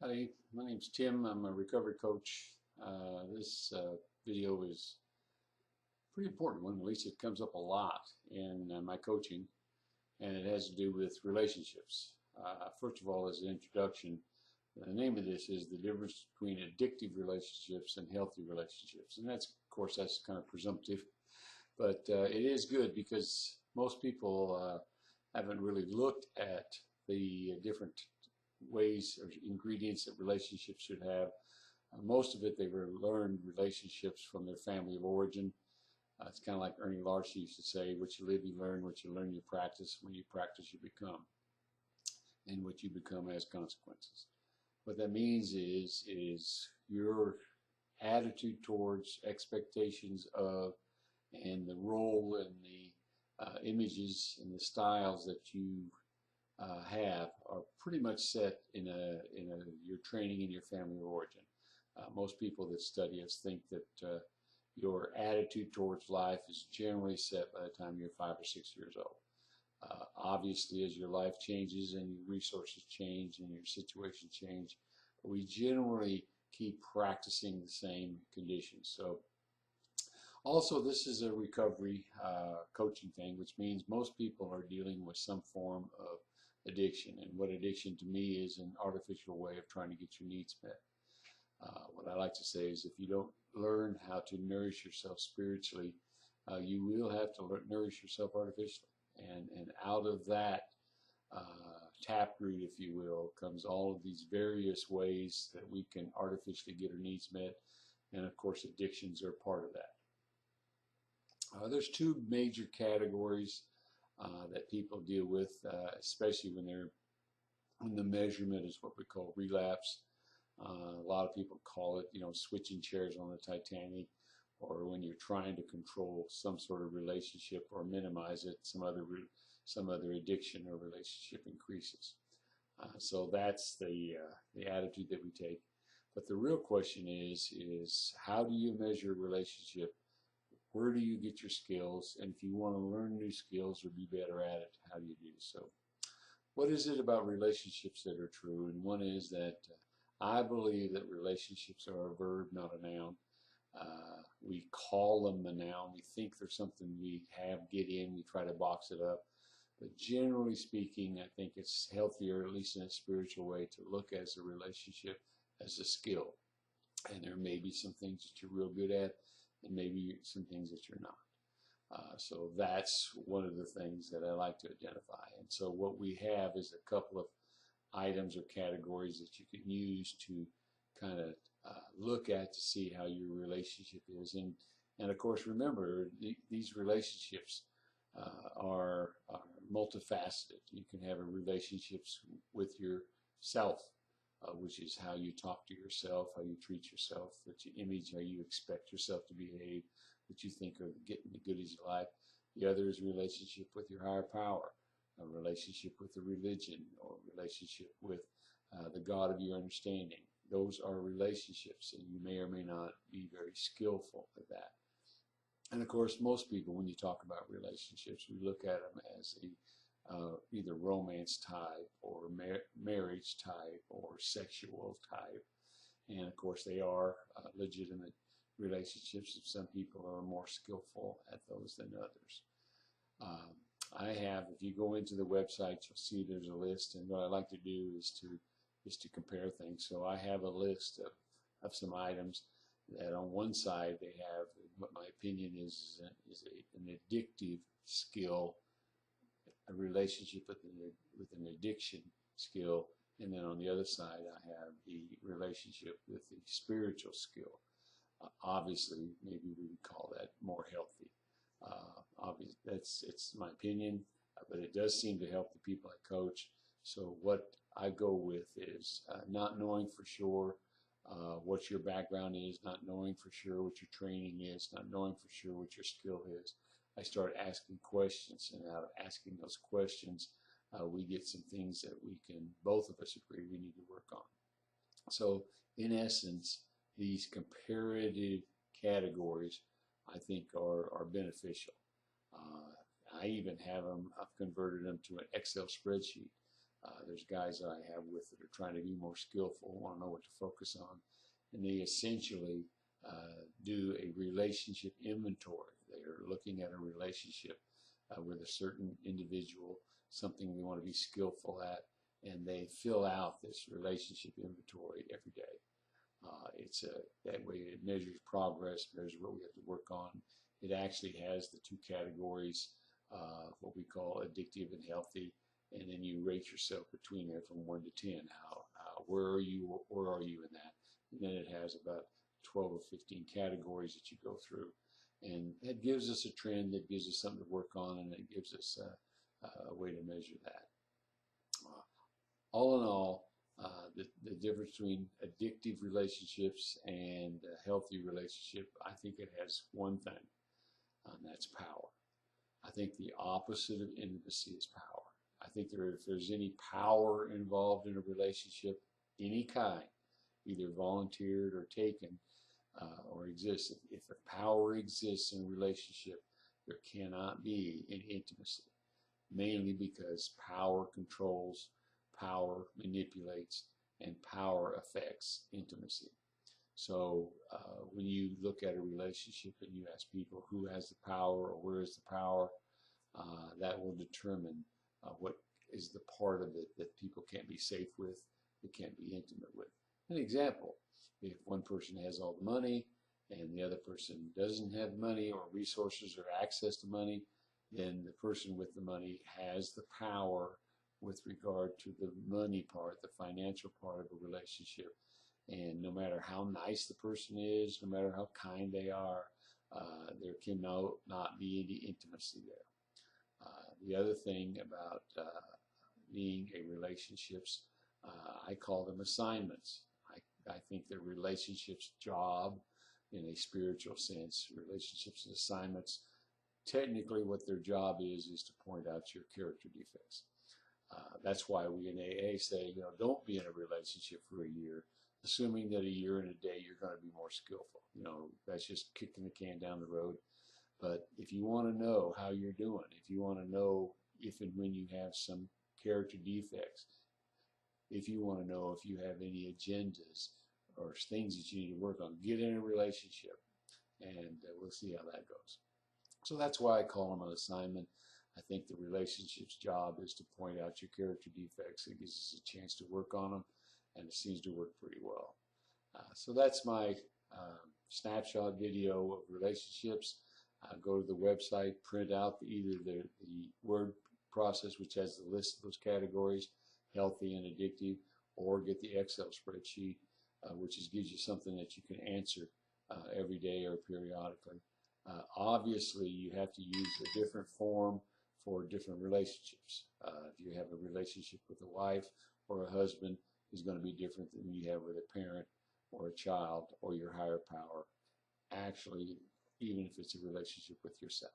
Hi, my name's Tim. I'm a recovery coach. This video is a pretty important one. At least it comes up a lot in my coaching, and it has to do with relationships. First of all, as an introduction, the name of this is the difference between addictive relationships and healthy relationships. And that's, of course, that's kind of presumptive, but it is good because most people haven't really looked at the different ways or ingredients that relationships should have. Most of it they were learned relationships from their family of origin. It's kind of like Ernie Larson used to say, what you live you learn, what you learn you practice, when you practice you become, and what you become has consequences. What that means is your attitude towards, expectations of, and the role and the images and the styles that you have are pretty much set in your training in your family of origin. Most people that study us think that your attitude towards life is generally set by the time you're 5 or 6 years old. Obviously, as your life changes and your resources change and your situation change, we generally keep practicing the same conditions. So also, this is a recovery coaching thing, which means most people are dealing with some form of addiction. And what addiction to me is an artificial way of trying to get your needs met. What I like to say is if you don't learn how to nourish yourself spiritually, you will have to nourish yourself artificially. And out of that taproot, if you will, comes all of these various ways that we can artificially get our needs met. And of course, addictions are part of that. There's two major categories that people deal with, especially when the measurement is what we call relapse. A lot of people call it, switching chairs on the Titanic, or when you're trying to control some sort of relationship or minimize it, some other addiction or relationship increases. So that's the attitude that we take. But the real question is how do you measure a relationship? Where do you get your skills? And if you want to learn new skills or be better at it, how do you do so? What is it about relationships that are true? And one is that I believe that relationships are a verb, not a noun. We call them a noun. We think there's something we have, get in, we try to box it up. But generally speaking, I think it's healthier, at least in a spiritual way, to look at a relationship as a skill. And there may be some things that you're real good at, and maybe some things that you're not. So that's one of the things that I like to identify. And so what we have is a couple of items or categories that you can use to kind of look at to see how your relationship is. And of course, remember, these relationships are multifaceted. You can have a relationships with yourself, which is how you talk to yourself, how you treat yourself, what you image, how you expect yourself to behave, what you think are getting the goodies of life. The other is a relationship with your higher power, a relationship with a religion, or a relationship with the God of your understanding. Those are relationships, and you may or may not be very skillful at that. And of course, most people, when you talk about relationships, we look at them as either romance type or marriage type or sexual type. And of course, they are legitimate relationships. Some people are more skillful at those than others. If you go into the website, you'll see there's a list. And what I like to do is to compare things. So I have a list of some items that on one side they have what my opinion is an addictive skill, a relationship with an addiction skill, and then on the other side I have the relationship with the spiritual skill. Obviously, maybe we would call that more healthy. Obviously, it's my opinion, but it does seem to help the people I coach. So what I go with is not knowing for sure what your background is, not knowing for sure what your training is, not knowing for sure what your skill is. I start asking questions, and out of asking those questions, we get some things that we can, both of us agree we need to work on. So in essence, these comparative categories, I think, are beneficial. I even have them, I've converted them to an Excel spreadsheet There's guys that I have with that are trying to be more skillful, want to know what to focus on, and they essentially do a relationship inventory. They are looking at a relationship with a certain individual, something they want to be skillful at, and they fill out this relationship inventory every day. That way it measures progress, measures what we have to work on. It actually has the two categories, what we call addictive and healthy, and then you rate yourself between there from 1 to 10. Where are you in that? And then it has about 12 or 15 categories that you go through, and that gives us a trend, that gives us something to work on, and it gives us a way to measure that. All in all, the difference between addictive relationships and a healthy relationship, I think it has one thing, and that's power. I think the opposite of intimacy is power. I think if there's any power involved in a relationship, any kind, either volunteered or taken or exists, if the power exists in a relationship, there cannot be an intimacy, mainly because power controls, power manipulates, and power affects intimacy. So when you look at a relationship and you ask people who has the power or where is the power, that will determine what is the part of it that people can't be safe with, they can't be intimate with. An example, if one person has all the money and the other person doesn't have money or resources or access to money, then the person with the money has the power with regard to the money part, the financial part of a relationship. And no matter how nice the person is, no matter how kind they are, there can not be any intimacy there. The other thing about being a relationships, I call them assignments. I think the relationships job, in a spiritual sense, relationships and assignments, technically what their job is to point out your character defects. That's why we in AA say, don't be in a relationship for a year, assuming that a year and a day you're going to be more skillful. That's just kicking the can down the road. But if you want to know how you're doing, if you want to know if and when you have some character defects, if you want to know if you have any agendas or things that you need to work on, get in a relationship, and we'll see how that goes. So that's why I call them an assignment. I think the relationship's job is to point out your character defects. It gives us a chance to work on them, and it seems to work pretty well. So that's my snapshot video of relationships. Go to the website, print out either the word process, which has the list of those categories, healthy and addictive, or get the Excel spreadsheet, which gives you something that you can answer every day or periodically. Obviously, you have to use a different form for different relationships. If you have a relationship with a wife or a husband, is going to be different than you have with a parent or a child or your higher power. Actually, even if it's a relationship with yourself.